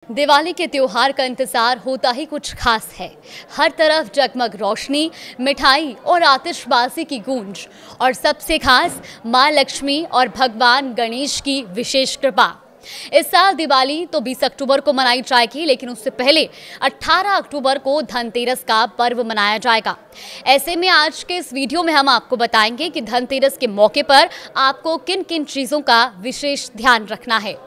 दिवाली के त्योहार का इंतजार होता ही कुछ खास है। हर तरफ जगमग रोशनी, मिठाई और आतिशबाजी की गूंज और सबसे खास मां लक्ष्मी और भगवान गणेश की विशेष कृपा। इस साल दिवाली तो 20 अक्टूबर को मनाई जाएगी, लेकिन उससे पहले 18 अक्टूबर को धनतेरस का पर्व मनाया जाएगा। ऐसे में आज के इस वीडियो में हम आपको बताएंगे कि धनतेरस के मौके पर आपको किन किन चीज़ों का विशेष ध्यान रखना है,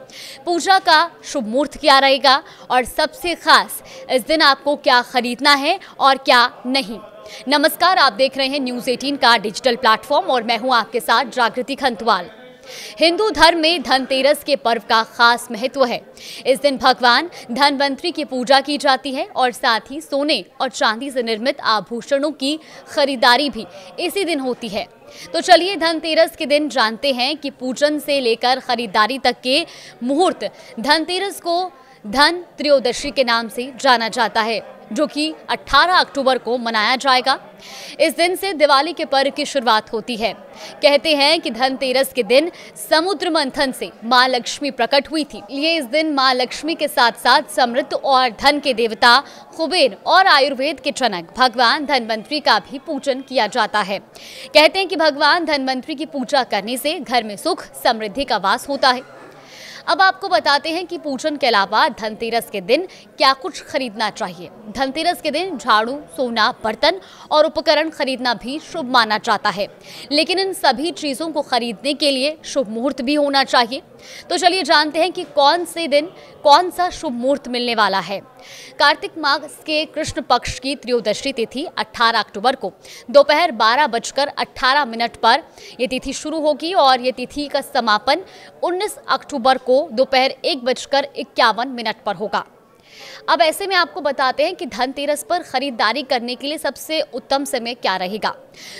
पूजा का शुभ मुहूर्त क्या रहेगा और सबसे खास इस दिन आपको क्या खरीदना है और क्या नहीं। नमस्कार, आप देख रहे हैं न्यूज़ 18 का डिजिटल प्लेटफॉर्म और मैं हूं आपके साथ जागृति खंतवाल। हिंदू धर्म में धनतेरस के पर्व का खास महत्व है। इस दिन भगवान धनवंतरी की पूजा की जाती है और साथ ही सोने और चांदी से निर्मित आभूषणों की खरीदारी भी इसी दिन होती है। तो चलिए धनतेरस के दिन जानते हैं कि पूजन से लेकर खरीदारी तक के मुहूर्त। धनतेरस को धन त्रयोदशी के नाम से जाना जाता है, जो कि 18 अक्टूबर को मनाया जाएगा। इस दिन से दिवाली के पर्व की शुरुआत होती है। कहते हैं कि धनतेरस के दिन समुद्र मंथन से मां लक्ष्मी प्रकट हुई थी। ये इस दिन मां लक्ष्मी के साथ साथ समृद्धि और धन के देवता कुबेर और आयुर्वेद के जनक भगवान धनवंतरी का भी पूजन किया जाता है। कहते हैं कि भगवान धनवंतरी की पूजा करने से घर में सुख समृद्धि का वास होता है। अब आपको बताते हैं कि पूजन के अलावा धनतेरस के दिन क्या कुछ खरीदना चाहिए। धनतेरस के दिन झाड़ू, सोना, बर्तन और उपकरण खरीदना भी शुभ माना जाता है, लेकिन इन सभी चीज़ों को खरीदने के लिए शुभ मुहूर्त भी होना चाहिए। तो चलिए जानते हैं कि कौन से दिन कौन सा शुभ मुहूर्त मिलने वाला है। कार्तिक मास के कृष्ण पक्ष की त्रयोदशी तिथि 18 अक्टूबर को दोपहर 12:18 पर यह तिथि शुरू होगी और ये तिथि का समापन 19 अक्टूबर को दोपहर 1:51 पर होगा। अब ऐसे में आपको बताते हैं कि धनतेरस पर खरीदारी करने के लिए सबसे उत्तम समय क्या रहेगा।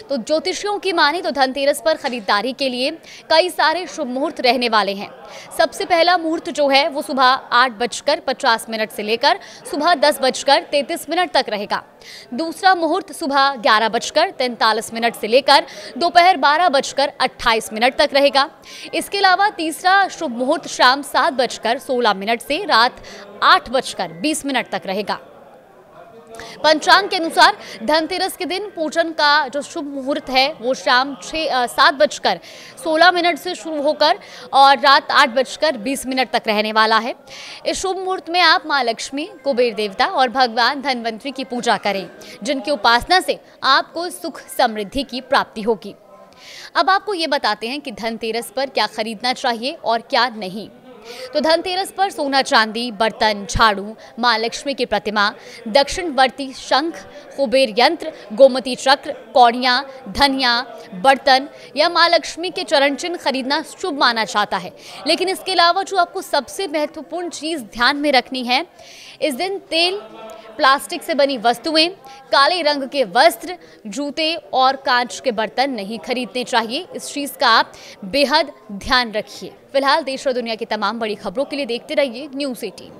तो ज्योतिषियों की माने तो धनतेरस पर खरीदारी के लिए कई सारे शुभ मुहूर्त रहने वाले हैं। सबसे पहला मुहूर्त जो है वो सुबह 8:50 से लेकर सुबह 10:33 तक रहेगा। दूसरा मुहूर्त सुबह 11:43 से लेकर दोपहर 12:28 तक रहेगा। इसके अलावा तीसरा शुभ मुहूर्त शाम 7:16 से रात 8:20 तक रहेगा। पंचांग के अनुसार धनतेरस के दिन पूजन का जो शुभ मुहूर्त है वो शाम 7:16 से शुरू होकर और रात 8:20 तक रहने वाला है। इस शुभ मुहूर्त में आप मां लक्ष्मी, कुबेर देवता और भगवान धनवंतरी की पूजा करें, जिनकी उपासना से आपको सुख समृद्धि की प्राप्ति होगी। अब आपको ये बताते हैं कि धनतेरस पर क्या खरीदना चाहिए और क्या नहीं। तो धनतेरस पर सोना, चांदी, बर्तन, झाड़ू, मां लक्ष्मी की प्रतिमा, दक्षिणवर्ती शंख, कुबेर यंत्र, गोमती चक्र, कौड़ियाँ, धनिया, बर्तन या मां लक्ष्मी के चरण चिन्ह खरीदना शुभ माना जाता है। लेकिन इसके अलावा जो आपको सबसे महत्वपूर्ण चीज़ ध्यान में रखनी है, इस दिन तेल, प्लास्टिक से बनी वस्तुएं, काले रंग के वस्त्र, जूते और कांच के बर्तन नहीं खरीदने चाहिए। इस चीज़ का आप बेहद ध्यान रखिए। फिलहाल देश और दुनिया की तमाम बड़ी खबरों के लिए देखते रहिए न्यूज़ 18।